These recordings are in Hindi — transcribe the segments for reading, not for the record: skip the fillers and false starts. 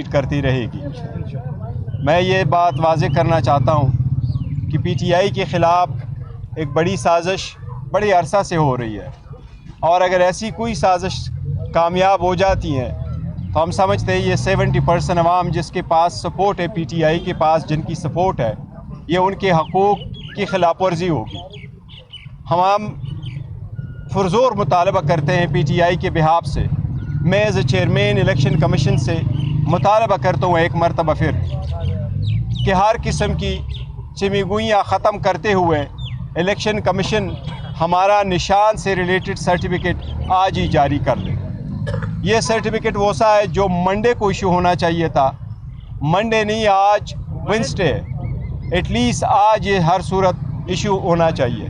करती रहेगी। मैं ये बात वाज़ेह करना चाहता हूँ कि पीटीआई के ख़िलाफ़ एक बड़ी साजिश बड़े अरसा से हो रही है, और अगर ऐसी कोई साजिश कामयाब हो जाती है तो हम समझते हैं ये 70% अवाम जिसके पास सपोर्ट है, पीटीआई के पास जिनकी सपोर्ट है, ये उनके हकूक़ की खिलाफ वर्जी होगी। हम पुरज़ोर मुतालबा करते हैं पीटीआई के बिहाफ से। मैं as a chairman election commission से मुतालबा करता हूँ एक मरतबा फिर कि हर किस्म की चिमीगुइयाँ ख़त्म करते हुए इलेक्शन कमीशन हमारा निशान से रिलेटेड सर्टिफिकेट आज ही जारी कर ले। ये सर्टिफिकेट वो सा है जो मंडे को इशू होना चाहिए था, मंडे नहीं, आज वेंसडे है, एटलीस्ट आज ये हर सूरत इशू होना चाहिए।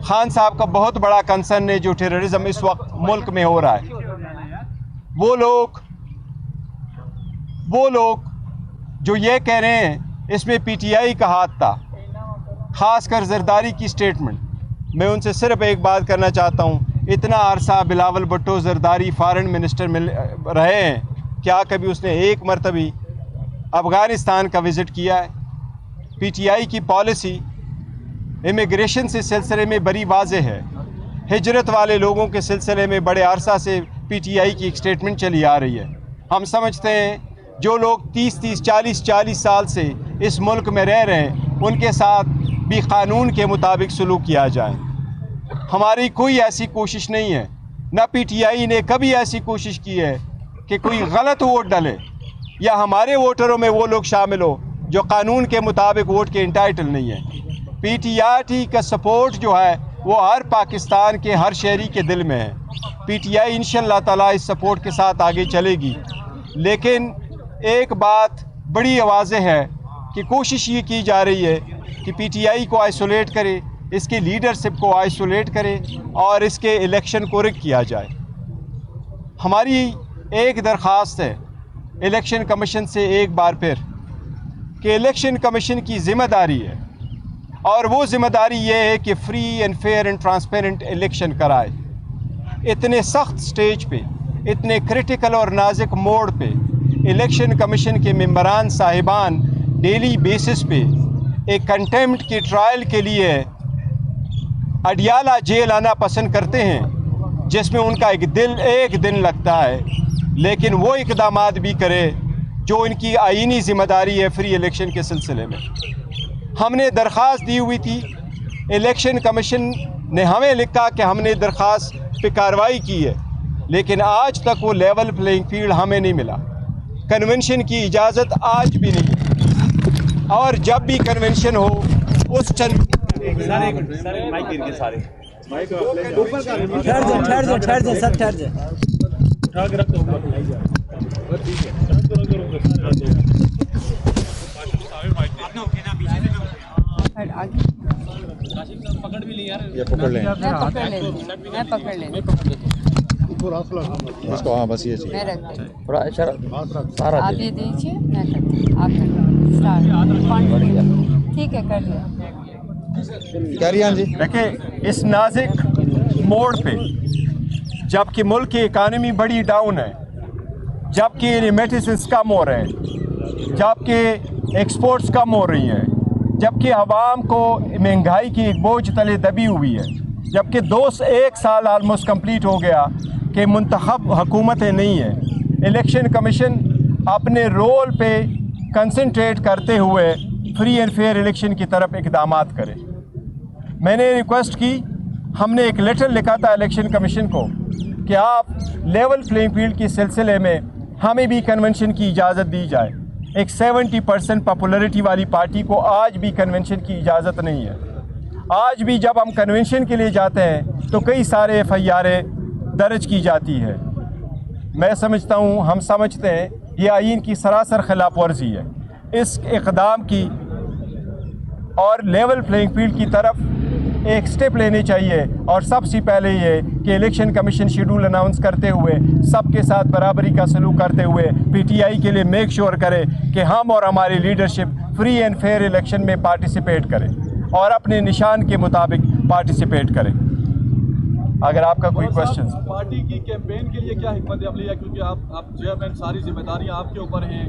खान साहब का बहुत बड़ा कंसर्न है जो टेररिज्म इस वक्त मुल्क में हो रहा है। वो लोग जो ये कह रहे हैं इसमें पीटीआई का हाथ था, ख़ासकर जरदारी की स्टेटमेंट। मैं उनसे सिर्फ एक बात करना चाहता हूँ, इतना अरसा बिलावल भुट्टो जरदारी फॉरेन मिनिस्टर मिल रहे हैं, क्या कभी उसने एक मरतबी अफ़गानिस्तान का विज़िट किया है? पीटीआई की पॉलिसी इमिग्रेशन से सिलसिले में बड़ी वाज़ेह है। हिजरत वाले लोगों के सिलसिले में बड़े अरसा से पीटीआई की एक स्टेटमेंट चली आ रही है। हम समझते हैं जो लोग 30 40 साल से इस मुल्क में रह रहे हैं उनके साथ भी कानून के मुताबिक सलूक किया जाए। हमारी कोई ऐसी कोशिश नहीं है, ना पीटीआई ने कभी ऐसी कोशिश की है कि कोई गलत वोट डाले या हमारे वोटरों में वो लोग शामिल हो जो कानून के मुताबिक वोट के इंटाइटल नहीं है। पीटीआई का सपोर्ट जो है वो हर पाकिस्तान के हर शहरी के दिल में है। पीटीआई इंशाअल्लाह ताला इस सपोर्ट के साथ आगे चलेगी। लेकिन एक बात बड़ी वाज़ेह है कि कोशिश ये की जा रही है कि पीटीआई को आइसोलेट करे, इसकी लीडरशिप को आइसोलेट करे और इसके इलेक्शन को रिग किया जाए। हमारी एक दरख्वास्त है इलेक्शन कमीशन से एक बार फिर कि इलेक्शन कमीशन की ज़िम्मेदारी है, और वो ज़िम्मेदारी ये है कि free and fair and transparent election कराए। इतने सख्त स्टेज पे, इतने क्रिटिकल और नाजुक मोड़ पे इलेक्शन कमीशन के मेंबरान साहिबान डेली बेसिस पे एक कंटेम्प्ट की ट्रायल के लिए अडियाला जेल आना पसंद करते हैं, जिसमें उनका एक दिन लगता है, लेकिन वो इक़दामात भी करे जो इनकी आईनी ज़िम्मेदारी है फ्री इलेक्शन के सिलसिले में। हमने दरख्वास्त दी हुई थी, इलेक्शन कमीशन ने हमें लिखा कि हमने दरख्वास्त पे कार्रवाई की है, लेकिन आज तक वो लेवल प्लेइंग फील्ड हमें नहीं मिला। कन्वेंशन की इजाज़त आज भी नहीं है, और जब भी कन्वेंशन हो उस ठहर पकड़ भी लिया, ये पकड़ लें, मैं पकड़ लें इसको। हाँ बस ये चाहिए, थोड़ा इशारा सारा आप ये दीजिए, मैं करती हूँ। आप स्टार्ट, ठीक है, कर लिया। कैरियान जी। देखिए, इस नाजुक मोड़ पे जबकि मुल्क की इकानमी बड़ी डाउन है, जबकि रेमिटेंस कम हो रहे हैं, जबकि एक्सपोर्ट्स कम हो रही हैं, जबकि आवाम को महंगाई की एक बोझ तले दबी हुई है, जबकि 1 साल आलमोस्ट कंप्लीट हो गया कि मुंतखब हुकूमतें नहीं है, इलेक्शन कमीशन अपने रोल पे कंसंट्रेट करते हुए फ्री एंड फेयर इलेक्शन की तरफ इक़दामात करे। मैंने रिक्वेस्ट की, हमने एक लेटर लिखा था इलेक्शन कमीशन को कि आप लेवल प्लेइंग फील्ड के सिलसिले में हमें भी कन्वेंशन की इजाज़त दी जाए। एक 70% पॉपुलरिटी वाली पार्टी को आज भी कन्वेंशन की इजाज़त नहीं है। आज भी जब हम कन्वेंशन के लिए जाते हैं तो कई सारे FIR दर्ज की जाती है। मैं समझता हूँ, हम समझते हैं ये आईन की सरासर खिलाफ वर्जी है इस इक़दाम की, और लेवल प्लेइंग फील्ड की तरफ एक स्टेप लेने चाहिए। और सबसे पहले ये कि इलेक्शन कमीशन शेड्यूल अनाउंस करते हुए सबके साथ बराबरी का सलूक करते हुए पीटीआई के लिए मेक श्योर करे कि हम और हमारी leadership free and fair election में पार्टिसिपेट करें और अपने निशान के मुताबिक पार्टिसिपेट करें। अगर आपका कोई क्वेश्चन। पार्टी की कैंपेन के लिए क्या हिकमत अमली है, क्योंकि आप चेयरमैन, सारी जिम्मेदारियां आपके ऊपर हैं,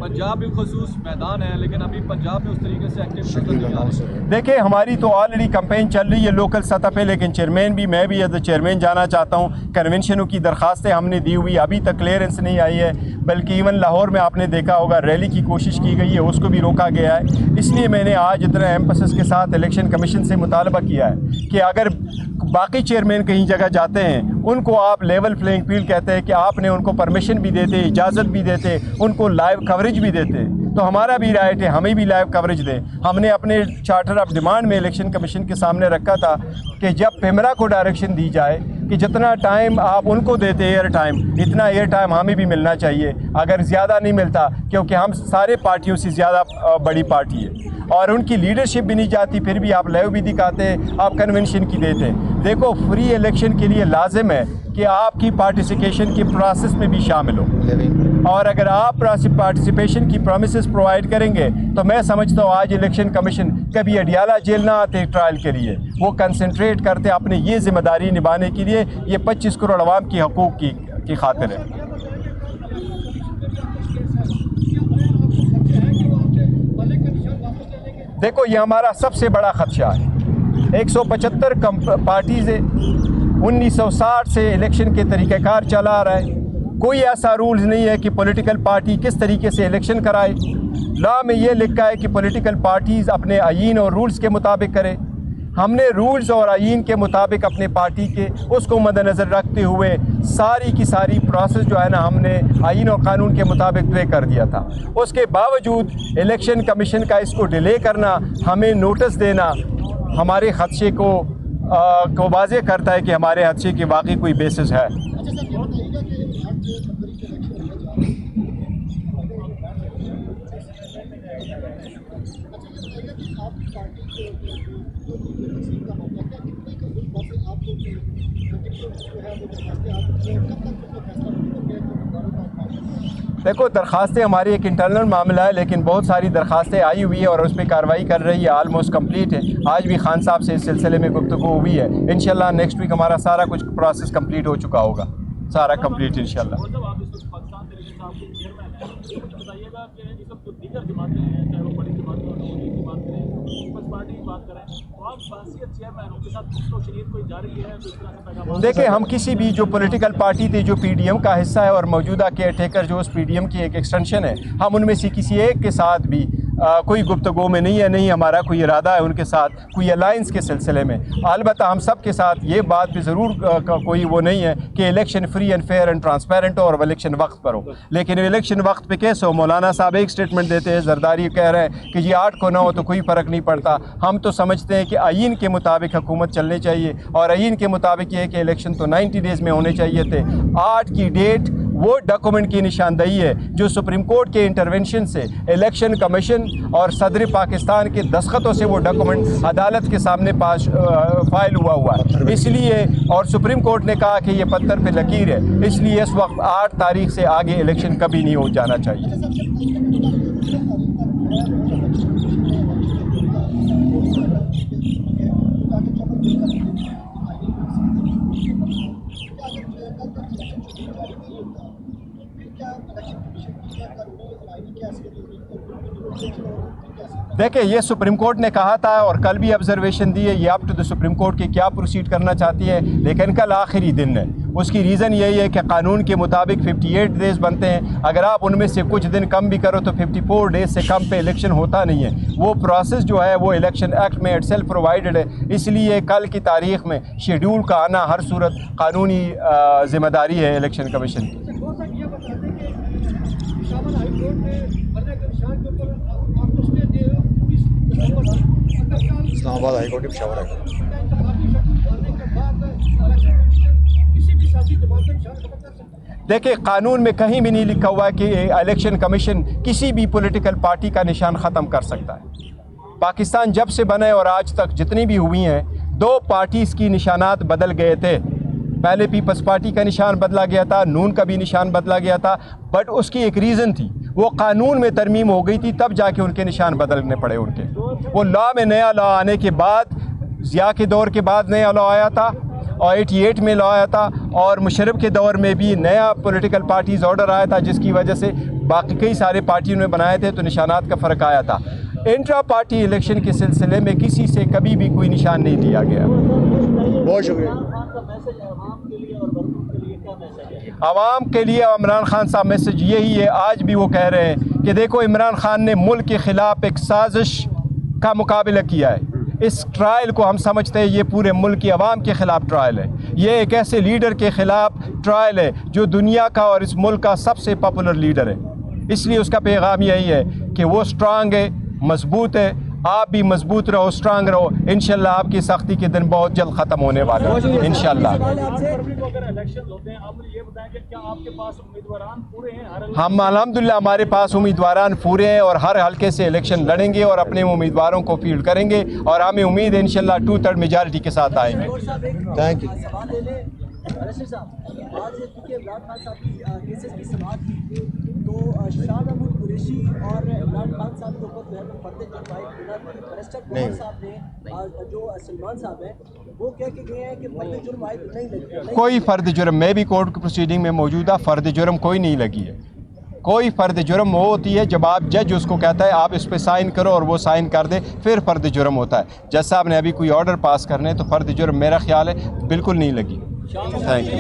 पंजाब बिलखसूस मैदान है, लेकिन अभी पंजाब में उस तरीके से एक्टिव नहीं आ रही। देखिए, हमारी तो ऑलरेडी कैंपेन चल रही है लोकल सतह पे, लेकिन चेयरमैन भी, मैं भी एज ए चेयरमैन जाना चाहता हूँ। कन्वेंशनों की दरखास्तें हमने दी हुई, अभी तक क्लियरेंस नहीं आई है, बल्कि इवन लाहौर में आपने देखा होगा रैली की कोशिश की गई है, उसको भी रोका गया है। इसलिए मैंने आज इतना एम्फेसिस के साथ इलेक्शन कमीशन से मुतालबा किया है कि अगर बाकी चेयरमैन कहीं जगह जाते हैं, उनको आप लेवल प्लेइंग फील्ड कहते हैं कि आपने उनको परमिशन भी देते, इजाज़त भी देते, उनको लाइव कवरेज भी देते, तो हमारा भी राइट है हमें भी लाइव कवरेज दें। हमने अपने चार्टर ऑफ डिमांड में इलेक्शन कमीशन के सामने रखा था कि जब पेमरा को डायरेक्शन दी जाए कि जितना टाइम आप उनको देते एयर टाइम, इतना एयर टाइम हमें भी मिलना चाहिए। अगर ज़्यादा नहीं मिलता, क्योंकि हम सारे पार्टियों से ज़्यादा बड़ी पार्टी है और उनकी लीडरशिप भी नहीं जाती, फिर भी आप लाइव भी दिखाते हैं, आप कन्वेंशन की देते हैं। देखो, फ्री इलेक्शन के लिए लाजिम है कि आपकी पार्टिसिपेशन के प्रोसेस में भी शामिल हो, और अगर आप पार्टिसिपेशन की प्रोमिसेस प्रोवाइड करेंगे तो मैं समझता हूँ आज इलेक्शन कमीशन कभी अडियाला जेल ना आते ट्रायल के लिए, वो कंसंट्रेट करते अपने ये जिम्मेदारी निभाने के लिए। ये 25 करोड़ अवाम की हकूक़ की खातिर है। देखो, ये हमारा सबसे बड़ा खदशा है। 175 पार्टीज़ है, 1960 से इलेक्शन के तरीक़ाकार चला आ रहा है। कोई ऐसा रूल्स नहीं है कि पॉलिटिकल पार्टी किस तरीके से इलेक्शन कराए। लॉ में ये लिखा है कि पॉलिटिकल पार्टीज़ अपने आईन और रूल्स के मुताबिक करें। हमने रूल्स और आईन के मुताबिक अपने पार्टी के उसको मद्देनज़र रखते हुए सारी की सारी प्रोसेस जो है ना, हमने आईन और कानून के मुताबिक तय कर दिया था। उसके बावजूद इलेक्शन कमीशन का इसको डिले करना, हमें नोटिस देना, हमारे खदशे को वाज़ेह करता है कि हमारे खदशे की वाकई कोई बेसिस है। देखो, दरखास्तें हमारी एक इंटरनल मामला है, लेकिन बहुत सारी दरखास्तें आई हुई है और उस पर कार्रवाई कर रही है, आलमोस्ट कंप्लीट है। आज भी खान साहब से इस सिलसिले में गुफ्तगू हुई है। इंशाल्लाह नेक्स्ट वीक हमारा सारा कुछ प्रोसेस कंप्लीट हो चुका होगा, सारा कंप्लीट इंशाल्लाह। देखिए, हम किसी भी जो पॉलिटिकल पार्टी थी जो पीडीएम का हिस्सा है और मौजूदा केयर टेकर जो उस पीडीएम की एक एक्सटेंशन है, हम उनमें से किसी एक के साथ भी कोई गुफ्तगू में नहीं है, नहीं हमारा कोई इरादा है उनके साथ कोई अलायंस के सिलसिले में। अलबत्ता हम सब के साथ ये बात भी ज़रूर कोई वो नहीं है कि election free and fair and transparent हो और इलेक्शन वक्त पर हो, लेकिन इलेक्शन वक्त पे कैसे हो। मौलाना साहब एक स्टेटमेंट देते हैं, जरदारी कह रहे हैं कि जी 8 को 9 हो तो कोई फ़र्क नहीं पड़ता। हम तो समझते हैं कि आईन के मुताबिक हुकूमत चलनी चाहिए, और आईन के मुताबिक ये है कि इलेक्शन तो 90 डेज़ में होने चाहिए थे। 8 की डेट वो डॉक्यूमेंट की निशानदही है जो सुप्रीम कोर्ट के इंटरवेंशन से इलेक्शन कमीशन और सदर पाकिस्तान के दस्तखतों से वो डॉक्यूमेंट अदालत के सामने पास फाइल हुआ है। इसलिए और सुप्रीम कोर्ट ने कहा कि ये पत्थर पे लकीर है, इसलिए इस वक्त 8 तारीख से आगे इलेक्शन कभी नहीं हो जाना चाहिए। देखिए, ये सुप्रीम कोर्ट ने कहा था और कल भी ऑब्जर्वेशन दी है, ये up to the supreme court की क्या प्रोसीड करना चाहती है, लेकिन कल आखिरी दिन है। उसकी रीज़न यही है कि कानून के मुताबिक 58 डेज़ बनते हैं, अगर आप उनमें से कुछ दिन कम भी करो तो 54 डेज़ से कम पे इलेक्शन होता नहीं है। वो प्रोसेस जो है वो इलेक्शन एक्ट में इटसेल्फ प्रोवाइडेड है, इसलिए कल की तारीख़ में शेड्यूल का आना हर सूरत कानूनी ज़िम्मेदारी है इलेक्शन कमीशन की। इस्लामाबाद हाई कोर्ट पेशावर है। देखिए, कानून में कहीं भी नहीं लिखा हुआ है कि इलेक्शन कमीशन किसी भी पॉलिटिकल पार्टी का निशान ख़त्म कर सकता है। पाकिस्तान जब से बना है और आज तक जितनी भी हुई हैं, 2 पार्टीज़ की निशानात बदल गए थे। पहले पीपल्स पार्टी का निशान बदला गया था, नून का भी निशान बदला गया था, बट उसकी एक रीज़न थी, वो कानून में तरमीम हो गई थी, तब जाके उनके निशान बदलने पड़े उनके। वो लॉ में नया लॉ आने के बाद, ज़िया के दौर के बाद नया लॉ आया था, और 88 में लॉ आया था, और मुशर्रफ के दौर में भी नया पॉलिटिकल पार्टीज़ ऑर्डर आया था, जिसकी वजह से बाकी कई सारे पार्टियों ने बनाए थे, तो निशानात का फ़र्क आया था। इंट्रा पार्टी इलेक्शन के सिलसिले में किसी से कभी भी कोई निशान नहीं लिया गया। बहुत शुक्रिया। आवाम के लिए इमरान खान साहब मैसेज यही है, आज भी वो कह रहे हैं कि देखो इमरान खान ने मुल्क के ख़िलाफ़ एक साजिश का मुकाबला किया है। इस ट्रायल को हम समझते हैं ये पूरे मुल्क की आवाम के ख़िलाफ़ ट्रायल है। ये एक ऐसे लीडर के ख़िलाफ़ ट्रायल है जो दुनिया का और इस मुल्क का सबसे पॉपुलर लीडर है। इसलिए उसका पैगाम यही है कि वो स्ट्रांग है, मजबूत है। आप भी मजबूत रहो, स्ट्रांग रहो। इंशाल्लाह आपकी सख्ती के दिन बहुत जल्द ख़त्म होने वाले हैं इंशाल्लाह। हम अल्हम्दुलिल्लाह हमारे पास उम्मीदवारान पूरे हैं और हर हल्के से इलेक्शन लड़ेंगे और अपने उम्मीदवारों को फील्ड करेंगे, और हमें उम्मीद है इंशाल्लाह 2/3 मेजॉरिटी के साथ आएंगे। Thank you. शाह महमूद कुरैशी और इमरान खान साहब के ऊपर जो सलमान साहब हैं वो कह के गए हैं कि फर्द जुर्म आयद नहीं लगी। कोई फ़र्द जुर्म, मैं भी कोर्ट की प्रोसीडिंग में मौजूदा, फ़र्द जुर्म कोई नहीं लगी है। कोई फ़र्द जुर्म वो होती है जब आप जज उसको कहता है आप इस पर साइन करो और वो साइन कर दे, फिर फ़र्द जुर्म होता है। जज साहब ने अभी कोई ऑर्डर पास करने, तो फ़र्द जुर्म मेरा ख्याल है बिल्कुल नहीं लगी। Thank you.